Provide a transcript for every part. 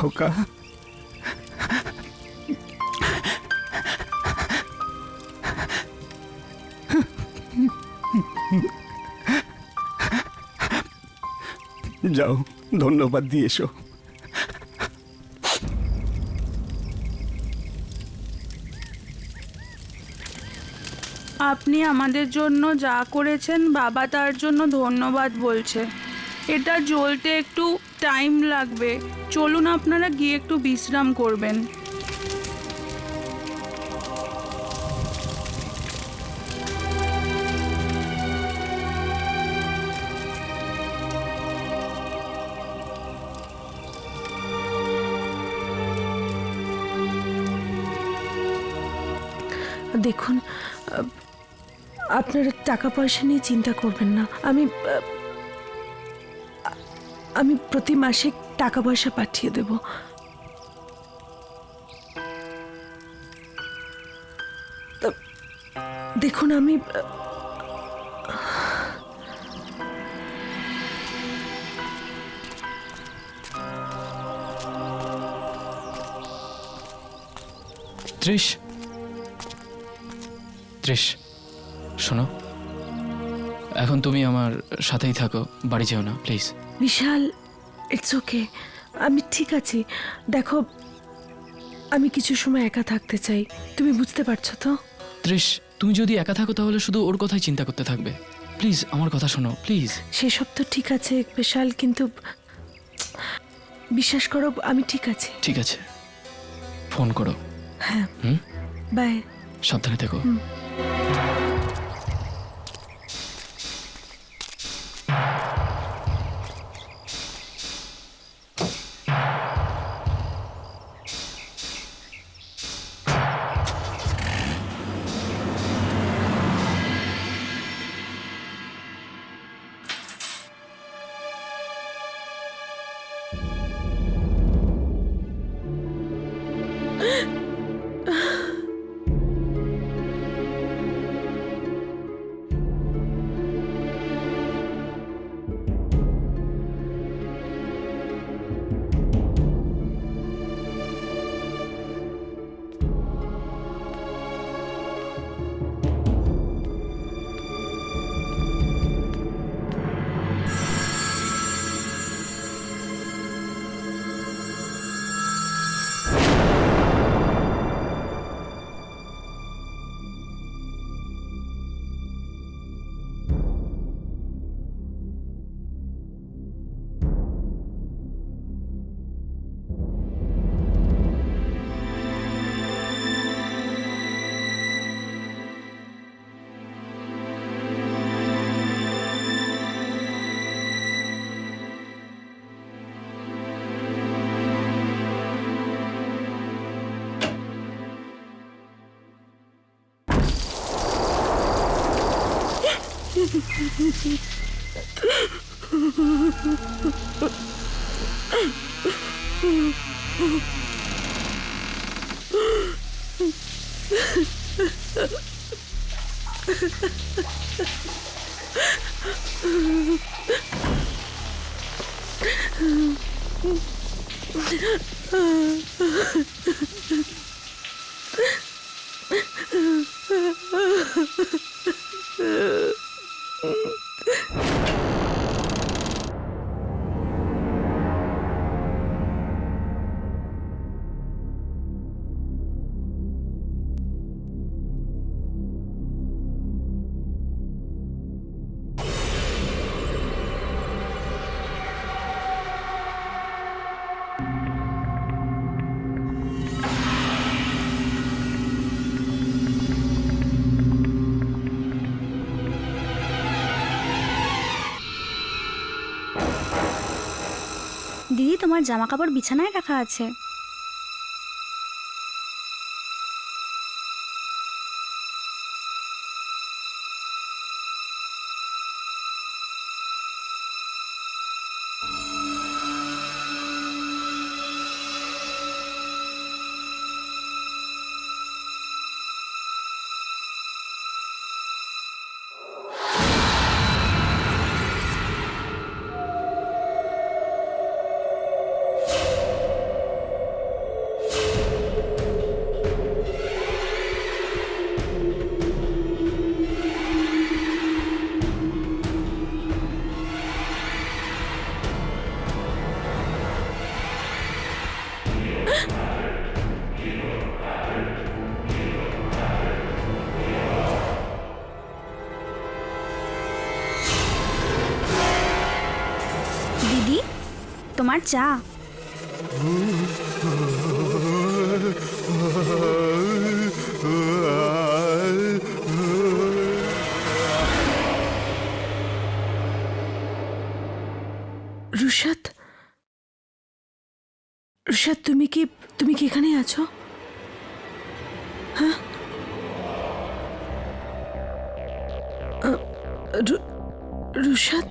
খোকা। যাও, ধন্যবাদ দিয়ে এসো। আপনি আমাদের জন্য যা করেছেন বাবা তার জন্য ধন্যবাদ বলছে। এটা জ্বলতে একটু টাইম লাগবে। চলুন আপনারা গিয়ে একটু বিশ্রাম করবেন। দেখুন, আপনারা টাকা পয়সা নিয়ে চিন্তা করবেন না। আমি প্রতি মাসে টাকা পয়সা পাঠিয়ে দেব। দেখুন, আমি ত্রিশ, শোনো, এখন তুমি আমার সাথেই থাকো, বাড়ি যেও না প্লিজ। বিশাল, ইটস ওকে, আমি ঠিক আছি। দেখো, আমি কিছু সময় একা থাকতে চাই, তুমি বুঝতে পারছো তো? ত্রিশ, তুমি যদি একা থাকো তাহলে শুধু ওর কথাই চিন্তা করতে থাকবে। প্লিজ আমার কথা শোনো, প্লিজ। সেসব তো ঠিক আছে বিশাল, কিন্তু বিশ্বাস করো আমি ঠিক আছি। ঠিক আছে, ফোন করো। হ্যাঁ, হুম, বাই। সাবধানে থেকো। দিদি, তোমার জামা কাপড় বিছানায় রাখা আছে। তোমার চা। রুশাদ, রুশাদ, তুমি কি এখানেই আছো? হ্যাঁ, রুশাদ,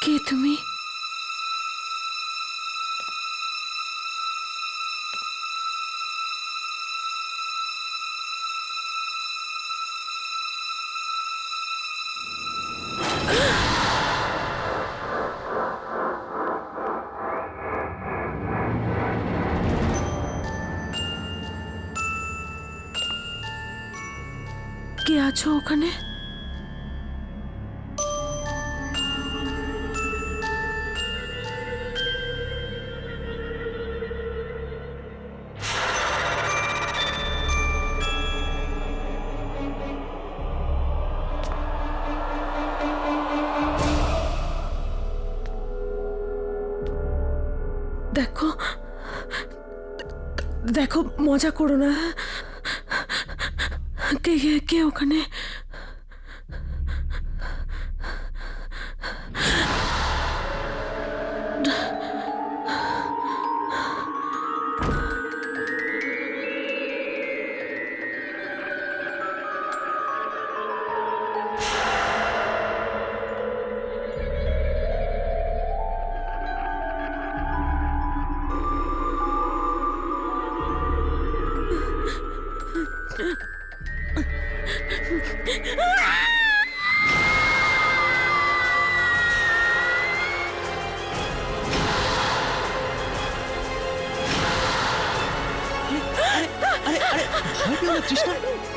কে তুমি? কে আছো ওখানে? দেখো, দেখো, মজা করো না। কে কে ওখানে? ভয় পেও না তৃষ্ণা,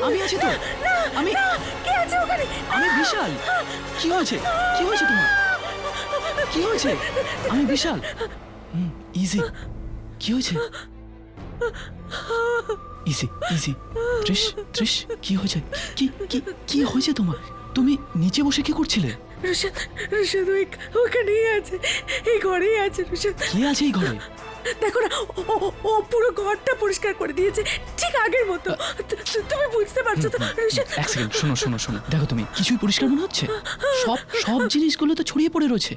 আমি আছি তো। আমি আমি বিশাল। কি হয়েছে? কি হয়েছে তোমার? কি হয়েছে? আমি বিশাল। ইজি। কি হয়েছে? Easy easy. ত্রিশ ত্রিশ, কি হয়েছে? কি কি কি হয়েছে তোমার? তুমি নিচে বসে কি করছিলে? রুশাদ, রুশাদ ওখানেই আছে, এই ঘরেই আছে। রুশাদ, কে আছে এই ঘরে? দেখো না, ও পুরো ঘরটা পরিষ্কার করে দিয়েছে, ঠিক আগের মতো। তুমি বুঝতে পারছো তো? রুশাদ, এক সেকেন্ড, শোনো শোনো শোনো। দেখো, তুমি কিছুই পরিষ্কার মনে হচ্ছে? সব সব জিনিসগুলো তো ছড়িয়ে পড়ে রয়েছে।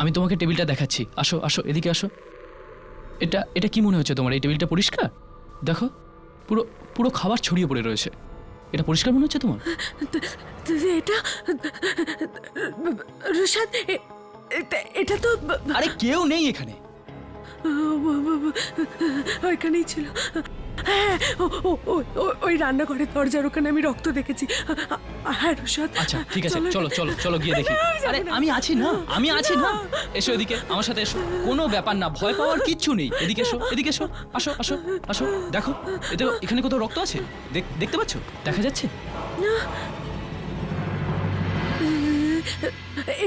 আমি তোমাকে টেবিলটা দেখাচ্ছি। আসো আসো, এদিকে আসো। এটা এটা কি মনে হচ্ছে তোমার? এই টেবিলটা পরিষ্কার? দেখো, পুরো পুরো খাবার ছড়িয়ে পড়ে রয়েছে। এটা পরিষ্কার মনে হচ্ছে তোমার? এটা রুশাদ, এটা তো আরে কেউ নেই এখানে। ওইখানেই ছিল। হ্যাঁ, ওই রান্নাঘরের দরজার ওখানে আমি রক্ত দেখেছি। হ্যাঁ রুশাদ। আচ্ছা ঠিক আছে, চলো চলো চলো গিয়ে দেখি। আরে আমি আছি না, আমি আছি না। এসো এদিকে, আমার সাথে এসো। কোনো ব্যাপার না, ভয় পাওয়ার কিচ্ছু নেই। এদিকে এসো, এদিকে এসো। আসো আসো আসো। দেখো, এতে এখানে কত রক্ত আছে, দেখতে পাচ্ছো? দেখা যাচ্ছে?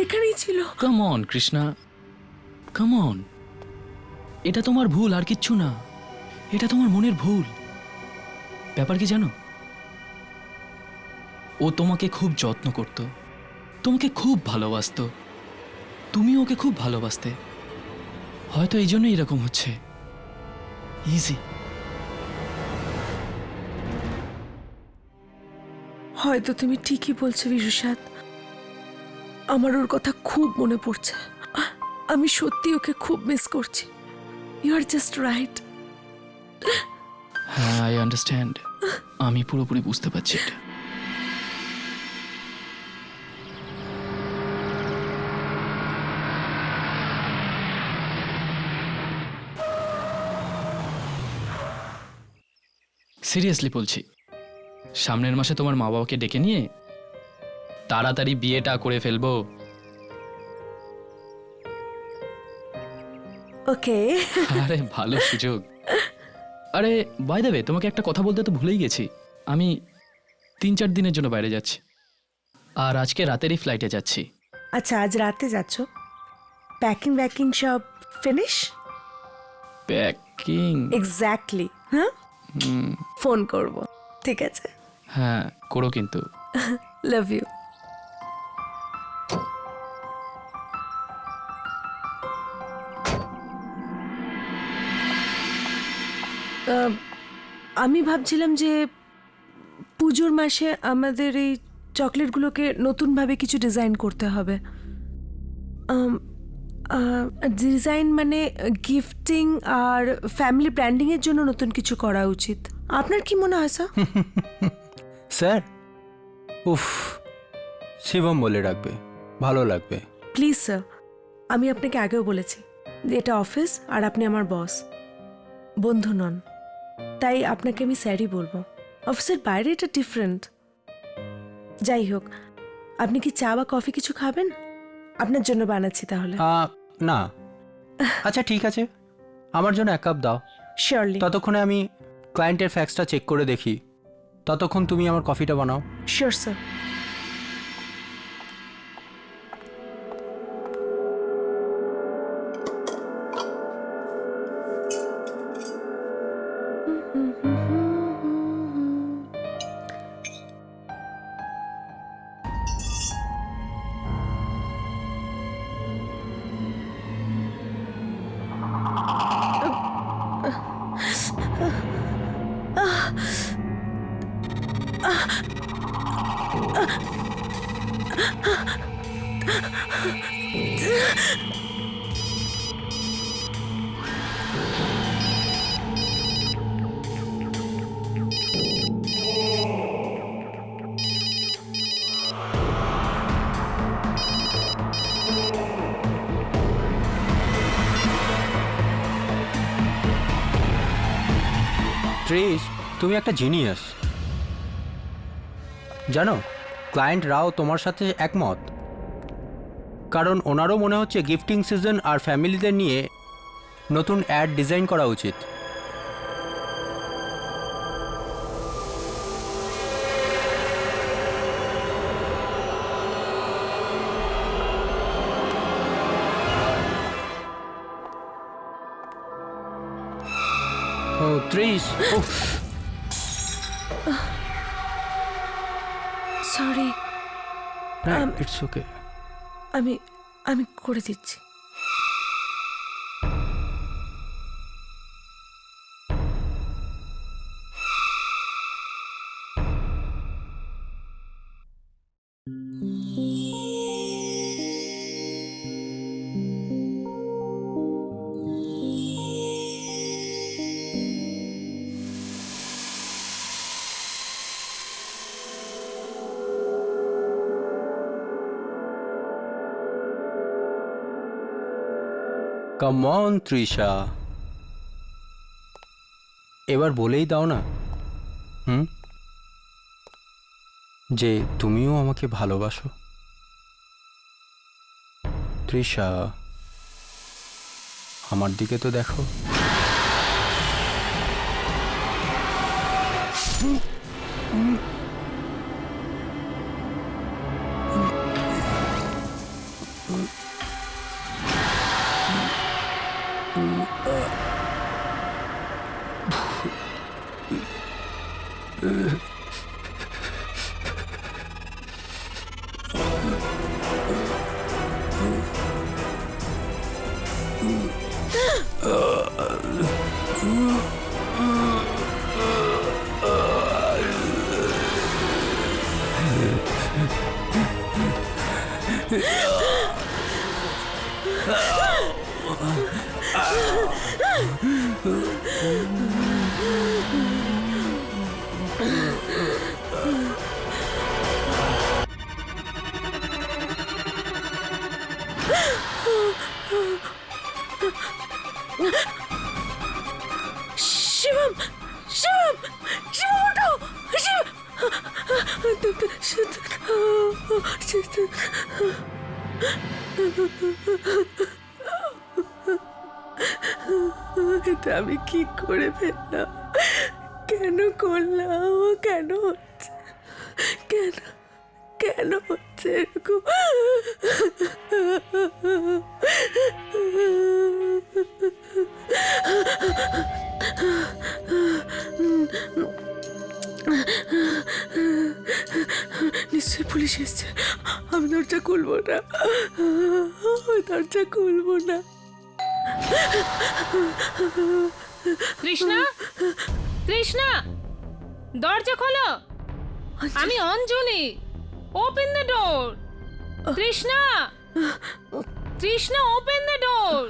এখানেই ছিল। Come on Krishna, come on. এটা তোমার ভুল, আর কিচ্ছু না। এটা তোমার মনের ভুল। ব্যাপার কি জানো? ও তোমাকে খুব যত্ন করত, তোমাকে খুব ভালোবাসতো, তুমি ওকে খুব ভালোবাসতে। হয়তো এই জন্যই এরকম হচ্ছে। ইজি। হয়তো তুমি ঠিকই বলছো রুশাদ, আমার ওর কথা খুব মনে পড়ছে। আমি সত্যি ওকে খুব মিস করছি। You are just right. হ্যাঁ, আই আন্ডারস্ট্যান্ড। আমি পুরোপুরি বুঝতে পারছি এটা। সিরিয়াসলি বলছি, সামনের মাসে তোমার মা বাবাকে ডেকে নিয়ে তাড়াতাড়ি বিয়েটা করে ফেলবো। ওকে। আরে ভালো সুযোগ। আরে বাই দ্য ওয়ে, তোমাকে একটা কথা বলতে তো ভুলেই গেছি। আমি 3-4 দিনের জন্য বাইরে যাচ্ছি, আর আজকে রাতেরই ফ্লাইটে যাচ্ছি। আচ্ছা, আজ রাতে যাচ্ছ? প্যাকিং সব ফিনিশ? প্যাকিং? এক্স্যাক্টলি। হ্যাঁ, ফোন করব, ঠিক আছে? হ্যাঁ করো কিন্তু। Love you. আমি ভাবছিলাম যে পুজোর মাসে আমাদের এই চকলেটগুলোকে নতুনভাবে কিছু ডিজাইন করতে হবে। ডিজাইন মানে গিফটিং আর ফ্যামিলি ব্র্যান্ডিংয়ের জন্য নতুন কিছু করা উচিত। আপনার কি মনে হয় স্যার? স্যার, উফ, শিবম বলে রাখবে, ভালো লাগবে। প্লিজ স্যার, আমি আপনাকে আগেও বলেছি যে এটা অফিস আর আপনি আমার বস, বন্ধু নন। তাই আপনাকে আমি স্যারই বলবো। অফিসের বাইরে এটা ডিফারেন্ট। যাই হোক, আপনি কি চা বা কফি কিছু খাবেন? আপনার জন্য বানাচ্ছি তাহলে। না, আচ্ছা ঠিক আছে, আমার জন্য 1 কাপ দাও। শিওরলি। ততক্ষণে আমি ক্লায়েন্টের ফ্যাক্সটা চেক করে দেখি, ততক্ষণ তুমি আমার কফিটা বানাও। Sure sir. ত্রিশ, তুমি একটা জিনিয়াস। জানো, ক্লায়েন্টরাও তোমার সাথে একমত, কারণ ওনারও মনে হচ্ছে গিফটিং সিজন আর ফ্যামিলিদের নিয়ে নতুন অ্যাড ডিজাইন করা উচিত। ও 30, সরি। It's okay. আমি করে দিচ্ছি। কাম অন তৃষা, এবার বলেই দাও না যে তুমিও আমাকে ভালোবাসো। তৃষা, আমার দিকে তো দেখো। শিবম, শিবম, শিবম। এটা আমি কি করে ফেললাম? কেন করলাম? কেন হচ্ছে? কেন কেন হচ্ছে এরকম? নিশ্চয়ই পুলিশ এসছে। আমি দরজা খুলবো না, আমি দরজা খুলবো না। কৃষ্ণা, কৃষ্ণা, দরজা খোলো। আমি Anjali. Open the door. Krishna, Krishna, open the door.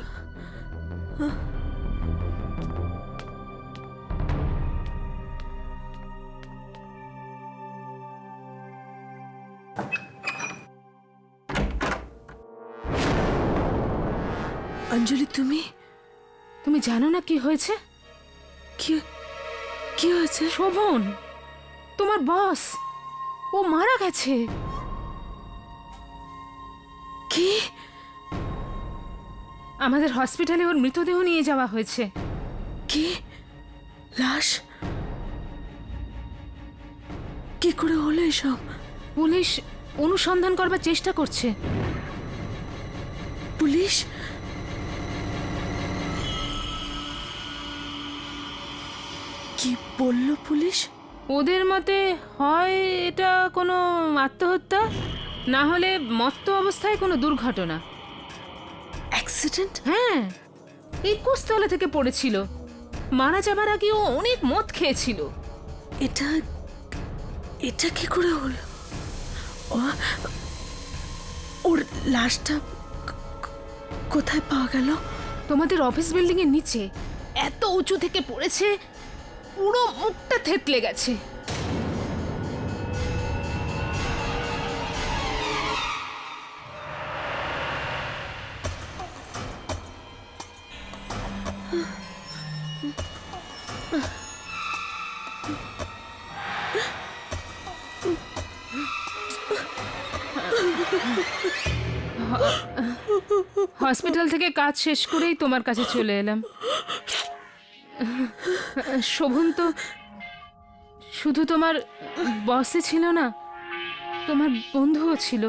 Anjali, তুমি তুমি জানো না কি হয়েছে? কি কি হয়েছে? শোভন, তোমার বস, ও মারা গেছে। কি? আমাদের হসপিটালে ওর মৃতদেহ নিয়ে যাওয়া হয়েছে। কি? লাশ? কি করে হলো এসব? পুলিশ অনুসন্ধান করবার চেষ্টা করছে। পুলিশ? কি বলল পুলিশ? ওদের মতে হয় এটা কোনো আত্মহত্যা, না হলে মত্ত অবস্থায় কোনো দুর্ঘটনা। অ্যাক্সিডেন্ট? হ্যাঁ, 21 তলা থেকে পড়েছিল। মারা যাবার আগে ও অনেক মদ খেয়েছিল। এটা এটা কি করে হলো? ওর লাশটা কোথায় পাওয়া গেল? তোমাদের অফিস বিল্ডিং এর নিচে। এত উঁচু থেকে পড়েছে, পুরো মুখটা থেতলে গেছে। হসপিটাল থেকে কাজ শেষ করেই তোমার কাছে চলে এলাম। শোভন তো শুধু তোমার বসই ছিল না, তোমার বন্ধুও ছিল।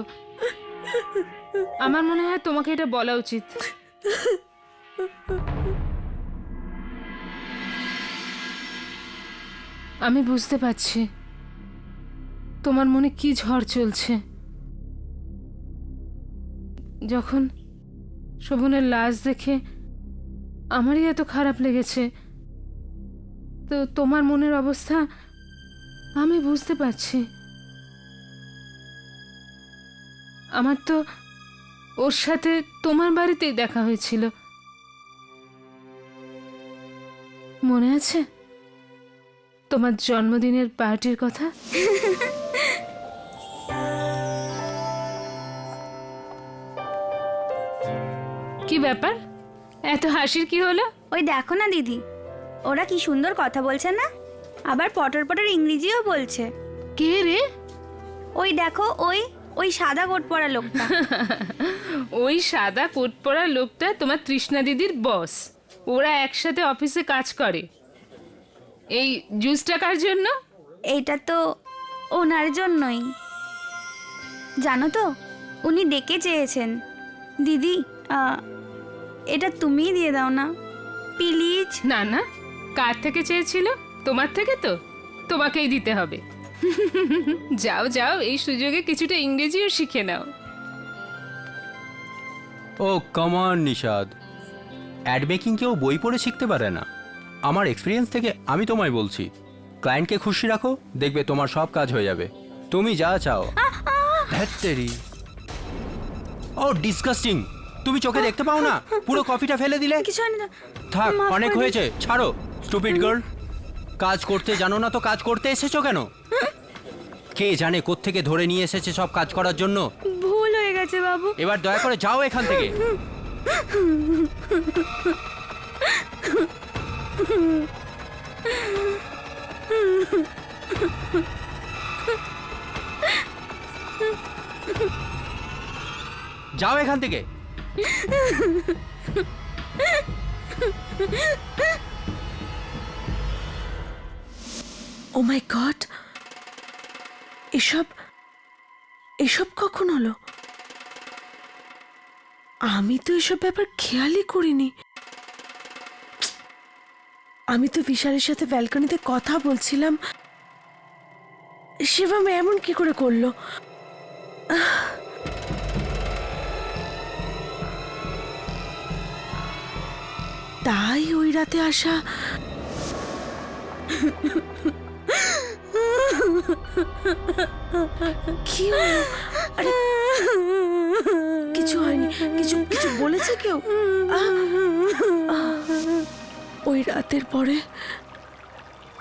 আমার মনে হয় তোমাকে এটা বলা উচিত। আমি বুঝতে পারছি তোমার মনে কি ঝড় চলছে। যখন শোভনের লাশ দেখে আমারই এত খারাপ লেগেছে, তো তোমার মনের অবস্থা আমি বুঝতে পারছি। আমার তো ওর সাথে তোমার বাড়িতেই দেখা হয়েছিল, মনে আছে? তোমার জন্মদিনের পার্টির কথা। কি ব্যাপার, এত হাসির কি হলো? ওই দেখো না দিদি, ওরা কি সুন্দর কথা বলছে না? আবার পটর পটর ইংরেজিও বলছে। কে রে? ওই দেখো, ওই ওই সাদা কোট পরা লোকটা। ওই সাদা কোট পরা লোকটা তোমার তৃষ্ণা দিদির বস। ওরা একসাথে অফিসে কাজ করে। এই জুসটা কার জন্য? এইটা তো ওনার জন্যই। জানো তো, উনি ডেকে চেয়েছেন। দিদি, এটা তুমিই দিয়ে দাও না প্লিজ। না না, কার থেকে চেয়েছিল? তোমার থেকে তো, তোমাকেই দিতে হবে। যাও যাও, এই সুযোগে কিছুটা ইংরেজিও শিখে নাও। ও কমন নিশাদ, অ্যাড মেকিং কেউ বই পড়ে শিখতে পারে না। আমার এক্সপিরিয়েন্স থেকে আমি তোমায় বলছি, ক্লায়েন্টকে খুশি রাখো, দেখবে তোমার সব কাজ হয়ে যাবে। তুমি যা চাও। ধ্যাত্তেরি, ও ডিসগাস্টিং! তুমি চোখে দেখতে পাও না? পুরো কফিটা ফেলে দিলে। কিছু হয়নি তো? থাক, মাফ অনেক করে হয়েছে, ছাড়ো। স্টুপিড গার্ল, কাজ করতে জানো না তো কাজ করতে এসেছো কেন? কে জানে কোত্থেকে ধরে নিয়ে এসেছে সব কাজ করার জন্য। ভুল হয়ে গেছে বাবু। এবার দয়া করে যাও এখান থেকে। যাও এখান থেকে। ও মাই গড, এসব এসব কখন হলো? আমি তো এসব ব্যাপার খেয়ালই করিনি। আমি তো বিশালের সাথে ব্যালকনিতে কথা বলছিলাম, শিবম এমন কি করে করলো? তাই ওই রাতে আসা। কি হলো? আরে কিছু হয়নি, কিছু কিছু বলেছে কেউ? ওই রাতের পরে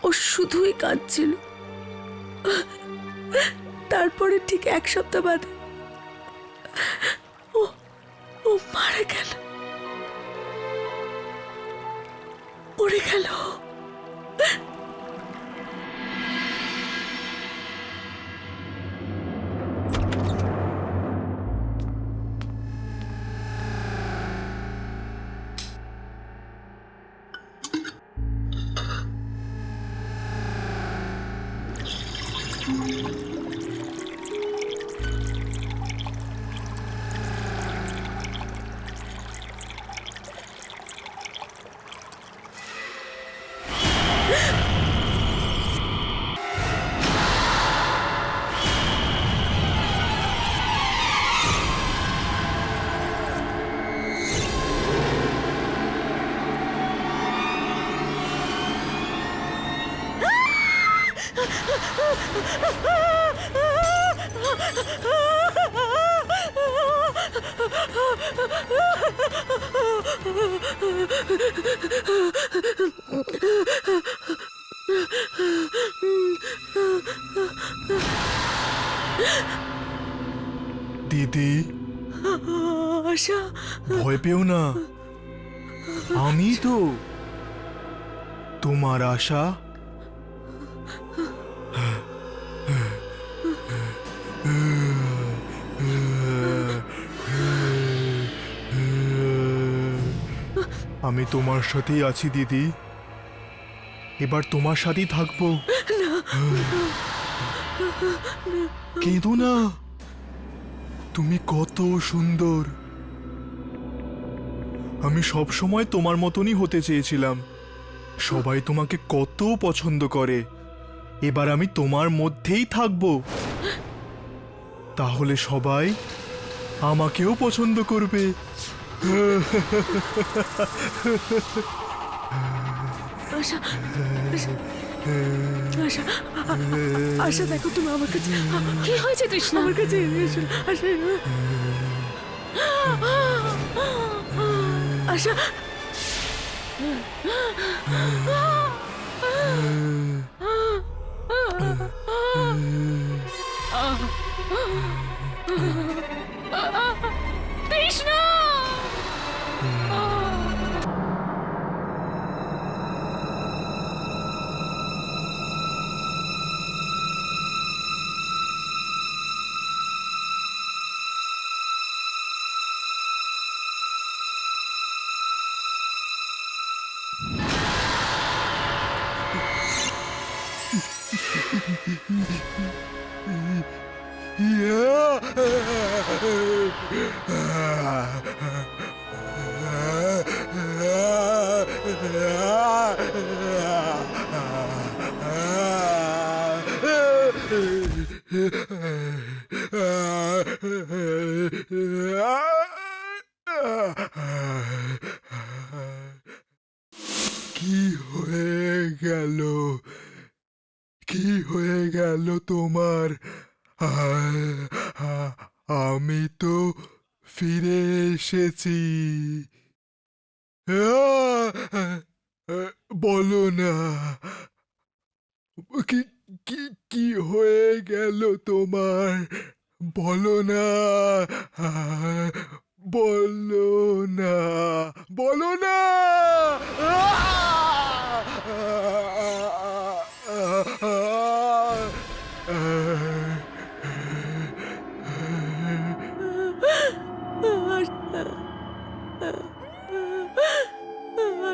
ও শুধুই কাঁদছিল। তারপরে ঠিক 1 সপ্তাহ বাদে ও ও মারা গেল, মরে গেল। দিদি, আশা, ভয় পেও না, আমি তো তোমার আশা। আমি তোমার সাথেই আছি দিদি, এবার তোমার সাথেই থাকবো। কেঁদো না, তুমি কত সুন্দর। আমি সব সময় তোমার মতনই হতে চেয়েছিলাম। সবাই তোমাকে কত পছন্দ করে। এবার আমি তোমার মধ্যেই থাকবো, তাহলে সবাই আমাকেও পছন্দ করবে। আশা, আশা, আশা দেখো, তুমি আমার কাছে। কি হয়েছে তৃষ্ণা? আমার কাছে এসো, আশা, আশা। তৃষ্ণা! কি হয়ে গেল? কি হয়ে গেল তোমার? আমি তো ফিরে এসেছি। বলো না, কি কি কি হয়ে গেল তোমার? বলো না, বলো না, বলো না।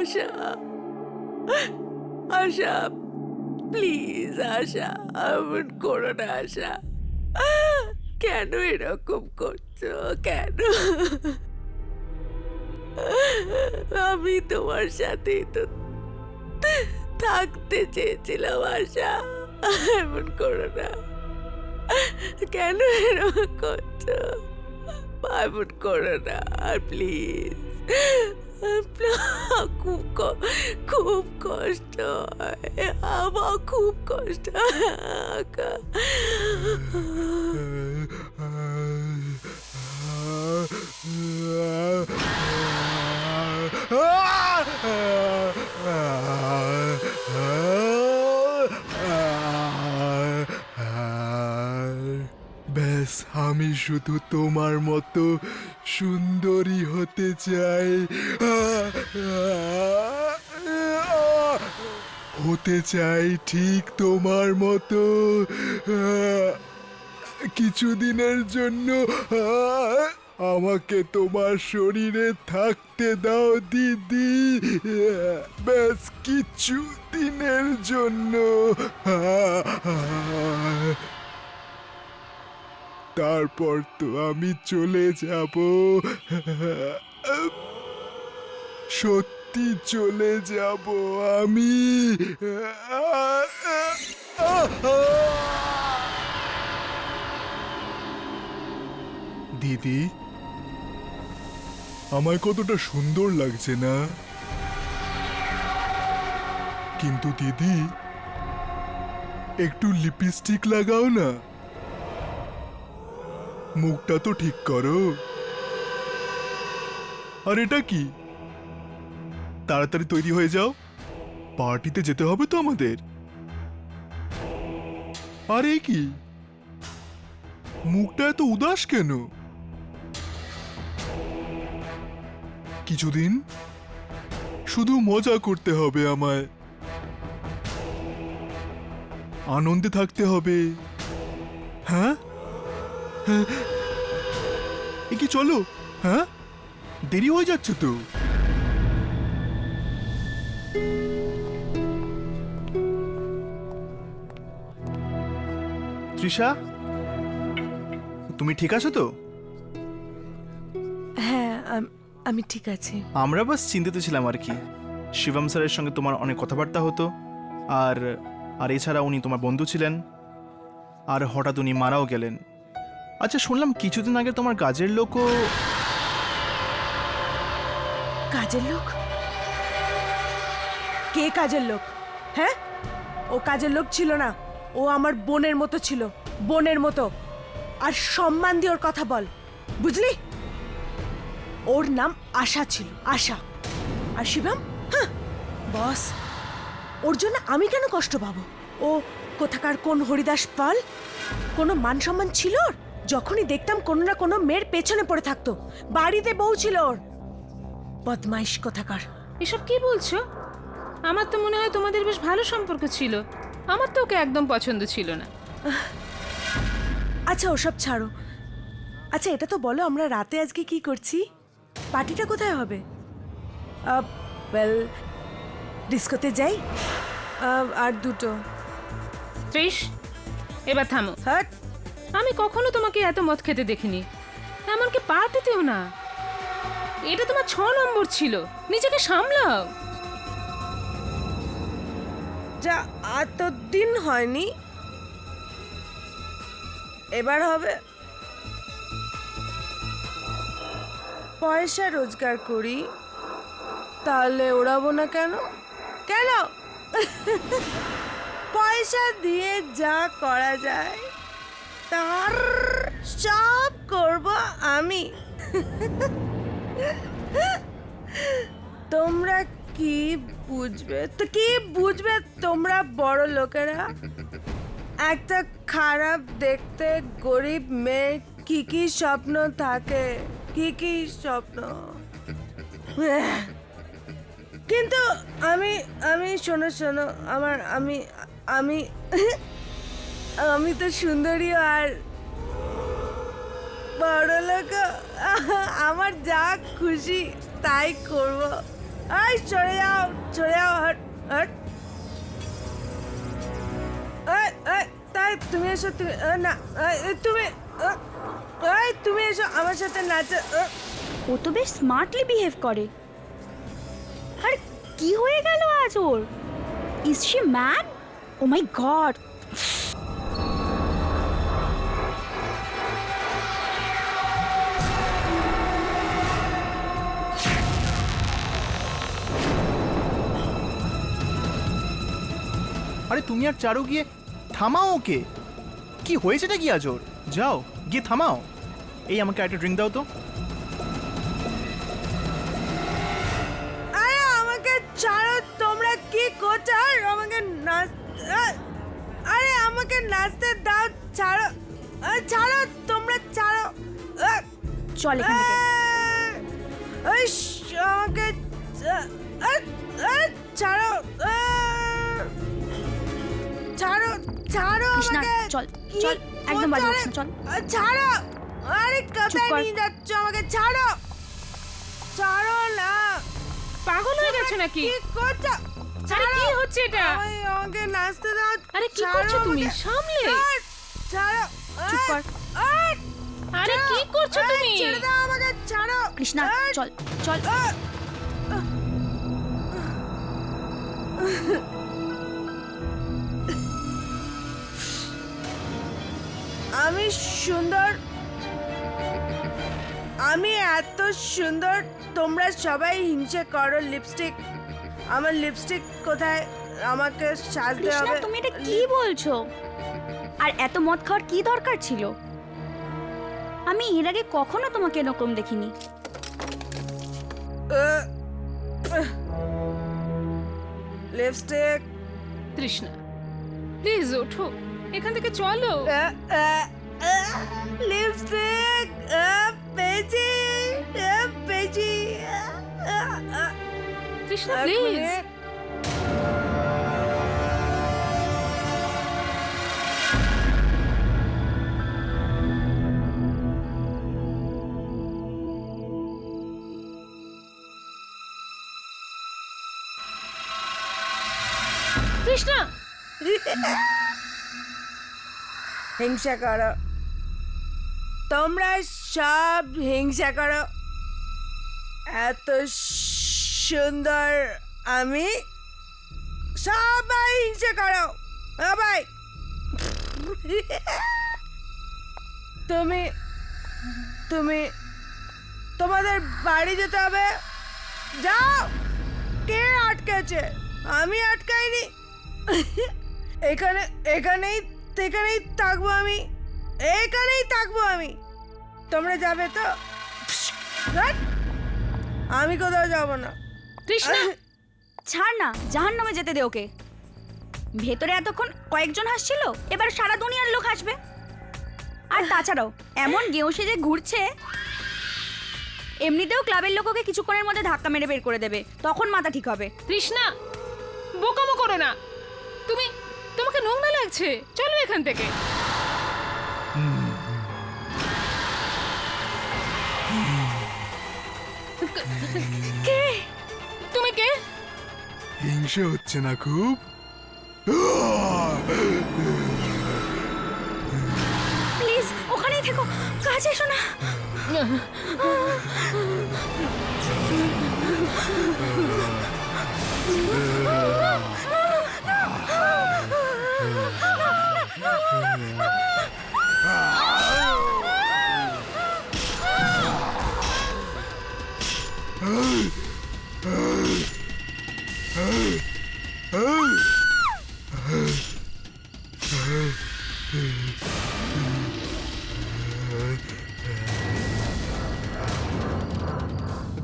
আশা, আশা, প্লিজ আশা, এমন করো না আশা। কেন এরকম করছো কেন? আমি তোমার সাথেই তো থাকতে চেয়েছিলাম আশা, এমন করো না। কেন এরকম করছো? এমন করো না প্লিজ। খুব কষ্ট হয় আমার, খুব কষ্ট হয়। ব্যাস আমি শুধু তোমার মতো সুন্দরী হতে চাই, হতে চাই ঠিক তোমার মতো। কিছুদিনের জন্য আমাকে তোমার শরীরে থাকতে দাও দিদি, ব্যাস কিছু দিনের জন্য। তারপর তো আমি চলে যাব, সত্যি চলে যাব আমি। দিদি, আমায় কতটা সুন্দর লাগছে না? কিন্তু দিদি, একটু লিপস্টিক লাগাও না, মুখটা তো ঠিক করো। আর এটা কি? তাড়াতাড়ি তৈরি হয়ে যাও, পার্টিতে যেতে হবে তো আমাদের। আরে কি, মুখটা এত উদাস কেন? কিছুদিন শুধু মজা করতে হবে আমায়, আনন্দে থাকতে হবে। হ্যাঁ, এ কি, চলো। হ্যাঁ, দেরি হয়ে যাচ্ছে তো। তৃষা, তুমি ঠিক আছো তো? হ্যাঁ, আমি ঠিক আছি। আমরা বাস চিন্তিত ছিলাম আর কি। শিবম স্যারের সঙ্গে তোমার অনেক কথাবার্তা হতো, আর আর এছাড়া উনি তোমার বন্ধু ছিলেন, আর হঠাৎ উনি মারাও গেলেন। আচ্ছা, শুনলাম কিছুদিন আগে তোমার কাজের লোকও। কাজের লোক? কে কাজের লোক? হ্যাঁ, ও কাজের লোক ছিল না, ও আমার বোনের মতো ছিল, বোনের মতো। আর সম্মান দিয়ে ওর কথা বল, বুঝলি? ওর নাম আশা ছিল, আশা। আর শিবম, হ্যাঁ বস, ওর জন্য আমি কেন কষ্ট পাবো? ও কোথাকার কোন হরিদাস পাল, কোনো মান সম্মান ছিল ওর? যখনই দেখতাম কোনো না কোনো মেয়ের পেছনে পড়ে থাকতো। বাড়িতে বউ ছিল ওর, বদমাইশ কোথাকার। এসব কি বলছো? আমার তো মনে হয় তোমাদের বেশ ভালো সম্পর্ক ছিল। আমার তো ওকে একদম পছন্দ ছিল না। আচ্ছা ওসব ছাড়ো। আচ্ছা এটা তো বলো, আমরা রাতে আজকে কি করছি? পার্টিটা কোথায় হবে? ওয়েল, ডিস্কোতে যাই। আর দুটো। ত্রিশ, এবার থামো। হ্যাঁ, আমি কখনো তোমাকে এত মদ খেতে দেখিনি, এমনকি পার্টিতেও না। এটা তোমার 6 নম্বর ছিল, নিজেকে সামলাও। যা এতদিন হয়নি, এবার হবে। পয়সা রোজগার করি, তাহলে ওড়াবো না কেন? কেন? পয়সা দিয়ে যা করা যায় তার সব করব আমি। তোমরা কি বুঝবে তো, কি বুঝবে তোমরা বড় লোকেরা? একটা খারাপ দেখতে গরিব মেয়ে কি কি স্বপ্ন থাকে, কি কি স্বপ্ন। কিন্তু আমি আমি শোনো শোনো, আমি তো সুন্দরী আর বড় লোক। আমার যা খুশি তাই করব। এই চলে যাও হট হট তাই তুমি এসো তুমি না তুমি তুমি এসো আমার সাথে নাচো ও তো বেশ স্মার্টলি বিহেভ করে। আর কি হয়ে গেল আজ ওর? Is she mad? Oh my God! আরে তুমি আর চারু গিয়ে থামাও ওকে। কি হয়েছেটা কি আজ ওর? যাও গিয়ে থামাও। এই আমাকে একটা ড্রিঙ্ক দাও তো। আরে আমাকে ছাড়ো, তোমরা কি করছো? আর আমাকে আরে আমাকে নাচতে দাও, ছাড়ো ছাড়ো, তোমরা ছাড়ো। চল এখান থেকে। আমাকে ছাড়ো, ছাড়ো ছাড়ো কৃষ্ণা, আমাকে। চল, কি চল, একদম বাজে করছো? বকছিস না, চল। ছাড়ো, আরে কোথায় কর। নিয়ে যাচ্ছ আমাকে? ছাড়ো, ছাড়ো না। পাগল হয়ে গেছো নাকি? কি করছো? আরে কি হচ্ছে এটা? আমাকে নাচতে দাও। আরে কি ছাড়ো করছো তুমি? আমাকে। সামলে। ছাড়ো। চুপ কর। আরে কি করছো তুমি? ছেড়ে দাও আমাকে, ছাড়ো। কৃষ্ণা, চল চল। আমি সুন্দর, আমি এত সুন্দর, তোমরা সবাই হিংসে করো। লিপস্টিক, আমার লিপস্টিক কোথায়? আমাকে সাজতে কৃষ্ণা, হবে। তুমি এটা কি বলছো? আর এত মদ খাওয়ার কি দরকার ছিল? আমি এর আগে কখনো তোমাকে এরকম দেখিনি। লিপস্টিক, তৃষ্ণা প্লিজ ওঠো, এখান থেকে চলো। লিপস্টিক পেয়েছি, পেয়েছি। তৃষ্ণা এক প্লিজ। মিনিট। তৃষ্ণা, হিংসা করো, তোমরা সব হিংসা করো। এত সুন্দর আমি, সবাই হিংসা করো সবাই। তুমি তুমি তোমাদের বাড়ি যেতে হবে, যাও। কে আটকেছে? আমি আটকাইনি। এখানেই থাকবো আমি, এখানেই থাকবো আমি। তোমরা যাবে তো? ধ্যাৎ, আমি কোথাও যাব না। তৃষ্ণা ছাড় না, জাহান্নামে যেতে দে ওকে। ভেতরে এতক্ষণ কয়েকজন হাসছিল, এবার সারা দুনিয়ার লোক হাসবে। আর তাছাড়াও এমন গেঁয়ো যে ঘুরছে, এমনিতেও ক্লাবের লোক ওকে কিছুক্ষণের মধ্যে ধাক্কা মেরে বের করে দেবে, তখন মাথা ঠিক হবে। তৃষ্ণা বোকামো করো না। তোমাকে নোংরা লাগছে, চলো এখান থেকে। কে? তুমি কে? হিংসে হচ্ছে না খুব? প্লিজ ওখানেই থেকো, কাছে এসো না।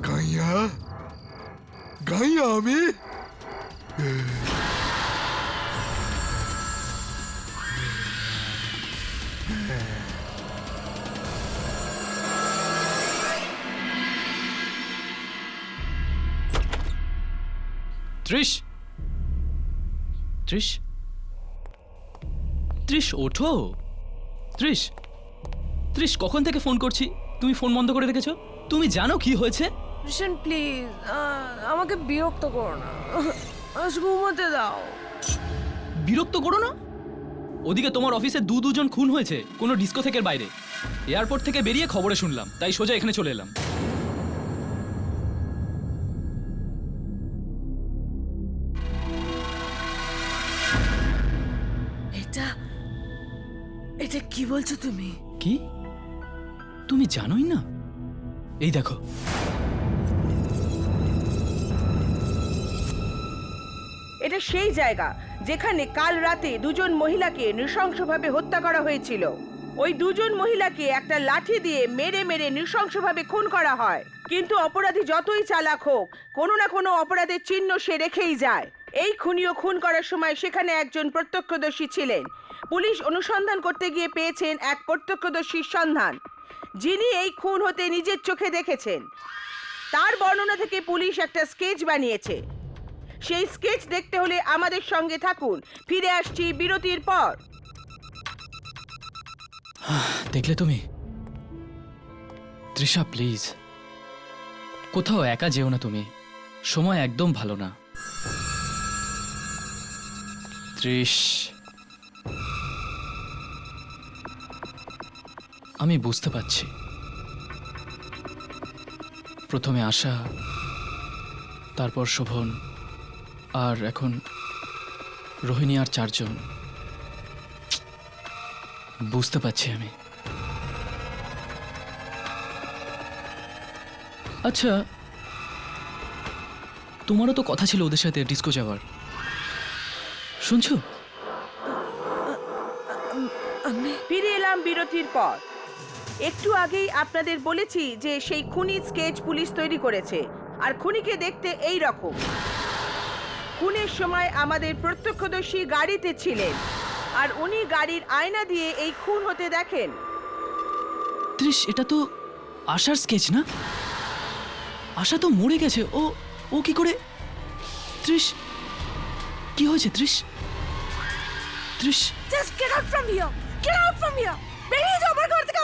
গাইয়া, গাইয়া আমি? ত্রিশ, ত্রিশ, ত্রিশ ওঠো। ত্রিশ, ত্রিশ কখন থেকে ফোন করছি, তুমি ফোন বন্ধ করে রেখেছো। তুমি জানো কি হয়েছে? ঋষণ প্লিজ আমাকে বিরক্ত করো না, আজ ঘুমোতে দাও। বিরক্ত করো না? ওদিকে তোমার অফিসে দুজন খুন হয়েছে কোনো ডিস্কোথেকের বাইরে। এয়ারপোর্ট থেকে বেরিয়ে খবরে শুনলাম, তাই সোজা এখানে চলে এলাম। এটা কি বলছো তুমি? কি তুমি জানোই না? এই দেখো, এটা সেই জায়গা যেখানে কাল রাতে দুজন মহিলাকে নৃশংসভাবে হত্যা করা হয়েছিল। ওই দুজন মহিলাকে একটা লাঠি দিয়ে মেরে মেরে নৃশংসভাবে খুন করা হয়। কিন্তু অপরাধী যতই চালাক হোক, কোনো না কোনো অপরাধের চিহ্ন সে রেখেই যায়। এই খুনিও খুন করার সময় সেখানে একজন প্রত্যক্ষদর্শী ছিলেন। পুলিশ অনুসন্ধান করতে গিয়ে পেয়েছেন এক প্রত্যক্ষদর্শীর সন্ধান, যিনি এই খুন হতে নিজের চোখে দেখেছেন। তার বর্ণনা থেকে পুলিশ একটা স্কেচ বানিয়েছে। সেই স্কেচ দেখতে হলে আমাদের সঙ্গে থাকুন। ফিরে আসছি বিরতির পর। দেখলে তুমি? তৃষা প্লিজ, কোথাও একা যেও না তুমি, সময় একদম ভালো না। তৃষ, আমি বুঝতে পারছি প্রথমে আশা, তারপর শোভন, আর এখন রোহিণী আর 4 জন। বুঝতে পারছি আমি। আচ্ছা, তোমারও তো কথা ছিল ওদের সাথে ডিস্কো যাওয়ার, শুনছো? ফিরে এলাম বিরতির পর। একটু আগেই আপনাদের বলেছি যে সেই খুনি স্কেচ পুলিশ তৈরি করেছে, আর খুনিকে দেখতে এই রকম। খুনের সময় আমাদের প্রত্যক্ষদর্শী গাড়িতে ছিলেন, আর উনি গাড়ির আয়না দিয়ে এই খুন হতে দেখেন। ত্রিশ, এটা তো আশার স্কেচ না? আশা তো মরে গেছে। ও কি করে? ত্রিশ, কি হয়েছে ত্রিশ? ত্রিশ, just get out from here, get out from here, বেরিয়ে যাও আমার ঘর থেকে।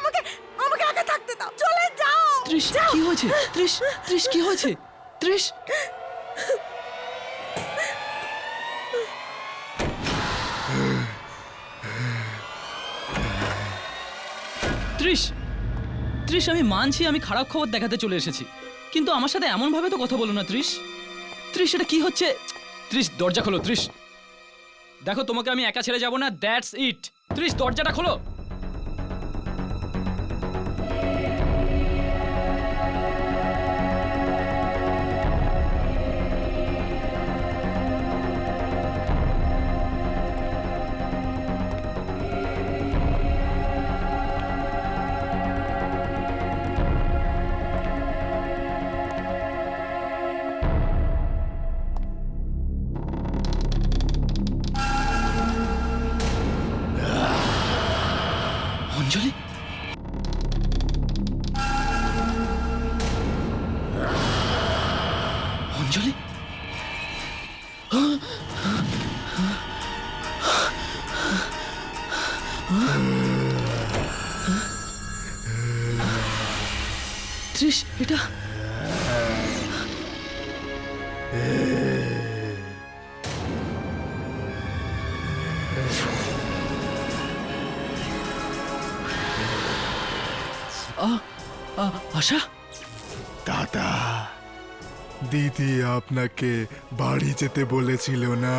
আমাকে একা থাকতে দাও, চলে যাও। ত্রিশ, কি হয়েছে? ত্রিশ, ত্রিশ, কি হয়েছে? ত্রিশ, ত্রিশ, ত্রিশ, আমি মানছি আমি খারাপ খবর দেখাতে চলে এসেছি, কিন্তু আমার সাথে এমন ভাবে তো কথা বলো না ত্রিশ। ত্রিশ, এটা কি হচ্ছে? ত্রিশ, দরজা খোলো ত্রিশ। দেখো, তোমাকে আমি একা ছেড়ে যাব না, দ্যাটস ইট। ত্রিশ, দরজাটা খোলো। অঞ্জলি, অঞ্জলি, ত্রিশ, এটা আশা? দাদা, দিদি আপনাকে বাড়ি যেতে বলেছিল না?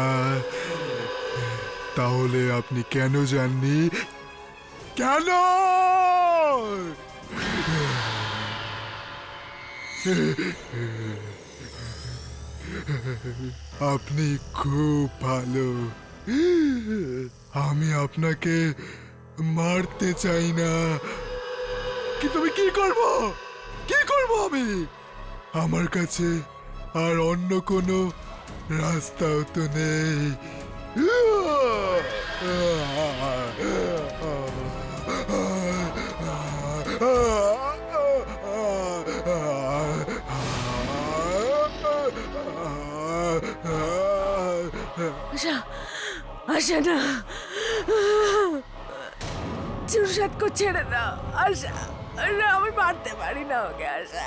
তাহলে আপনি কেন যাননি? কেন? আপনি খুব ভালো। আমি আপনাকে মারতে চাই না, কিন্তু আমি কি করব? কি করব আমি? আমার কাছে আর অন্য কোনো রাস্তাও তো নেই। আশা, আশা না, জুরসাদকে ছেড়ে দাও। আশা, আশা, আমি মারতে পারি না ওকে। আশা,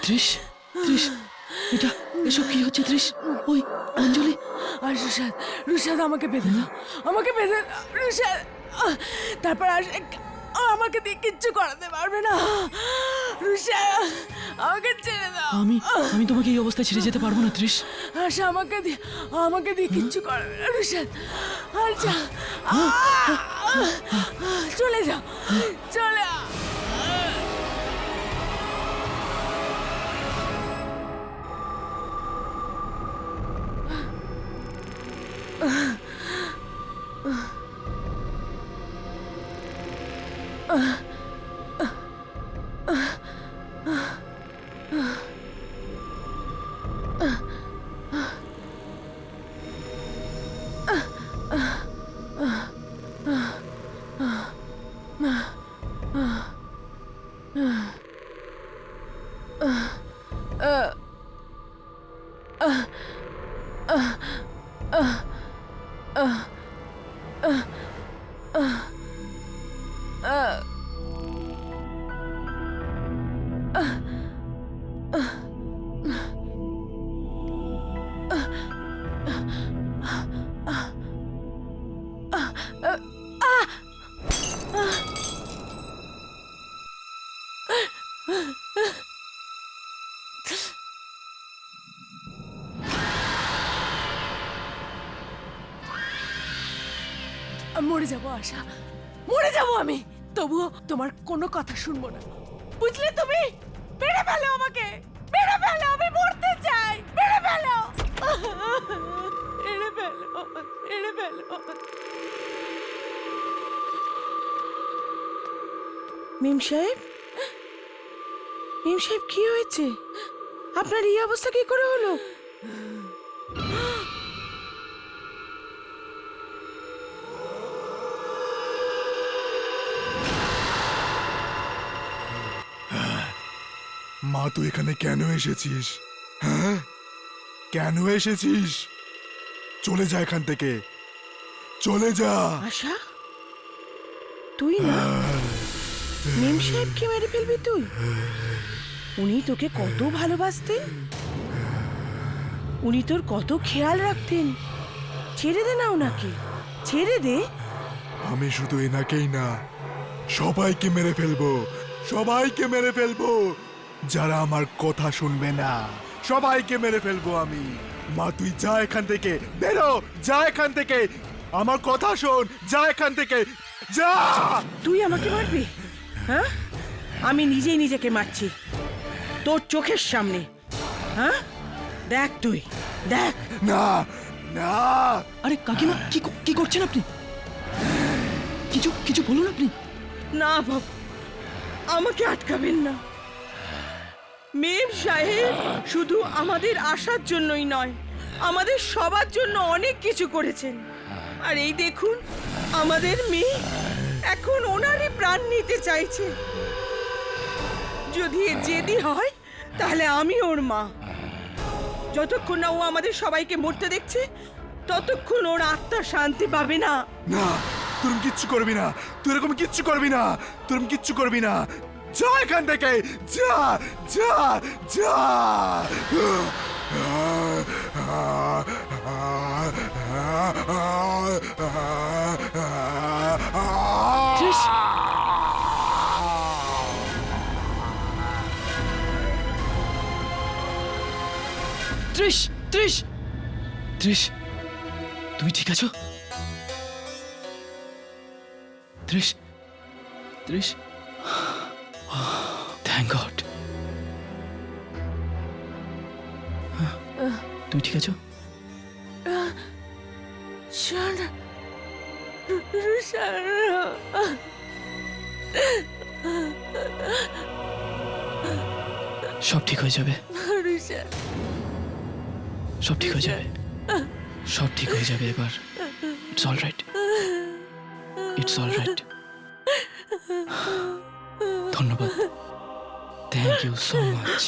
ত্রিশ ত্রিশ এটা এসব কি হচ্ছে ত্রিশ? ওই অঞ্জলি, আর রুশাদ, রুশাদ আমাকে বেঁধে দাও, আমাকে বেঁধে দাও রুশাদ। তারপর আমাকে দিয়ে কিচ্ছু করাতে পারবে না রুশাদ, আমাকে ছেড়ে দাও। আমি তোমাকে এই অবস্থায় ছেড়ে যেতে পারবো না ত্রিশ। আশা আমাকে দিয়ে কিচ্ছু করাবে না রুশাদ। আর যা, চলে যাও, চলে আ। মরে যাবো আশা, মরে যাবো আমি, তবুও তোমার কোনো কথা শুনবো না, বুঝলে তুমি? মেরে ফেলো আমাকে, মেরে ফেলো, আমি মরতে চাই, মেরে ফেলো, মেরে ফেলো, মেরে ফেলো। মিম সাহেব, মিম সাহেব কি হয়েছে? আপনার এই অবস্থা কি করে হলো? মা, তুই এখানে কেন এসেছিস? হ্যাঁ, কেন এসেছিস? চলে যা এখান থেকে, চলে যা। আশা, তুই না মিম সাহেবকে মেরে ফেলবি তুই? উনি তোকে কত ভালোবাসতেন, উনি তোর কত খেয়াল রাখতেন। ছেড়ে দে না ওনাকে, ছেড়ে দে। আমি শুধু এনাকেই না, সবাইকে মেরে ফেলবো, সবাইকে মেরে ফেলবো যারা আমার কথা শুনবে না, সবাইকে মেরে ফেলবো আমি। মা, তুই যা এখান থেকে, বেরো, যা এখান থেকে, আমার কথা শোন, যা এখান থেকে, যা। তুই আমাকে মারবি? হ্যাঁ, আমি নিজেই নিজেকে মারছি তোর চোখের সামনে। হ্যাঁ, দেখ, তুই দেখ। না, না। আরে কাকিমা, কি করছেন আপনি? কিছু বলুন আপনি। না বাবু, আমাকে আটকাবেন না। মেম সাহেব শুধু আমাদের আশার জন্যই নয়, আমাদের সবার জন্য অনেক কিছু করেছেন। আর এই দেখুন, আমাদের মেয়ে এখন ওনারই প্রাণ নিতে চাইছে। যদি এ জেদি হয় তাহলে আমি ওর মা। যতক্ষণ না ও আমাদের সবাইকে মরতে দেখছে, ততক্ষণ ওর আত্মা শান্তি পাবে না। না, তুই কিচ্ছু করবি না, তুই এরকম কিচ্ছু করবি না, তুই কিচ্ছু করবি না। যা এখান থেকে, যা, যা, যা। ত্রিশ, ত্রিশ, ত্রিশ, তুমি ঠিক আছো? ত্রিশ, ত্রিশ, থ্যাংক গড। তুমি ঠিক আছো? শোন, রুশাদ, সব ঠিক হয়ে যাবে, রুশাদ, সব ঠিক হয়ে যাবে, সব ঠিক হয়ে যাবে এবার। It's all right, it's all right. ধন্যবাদ, থ্যাংক ইউ সো মাচ।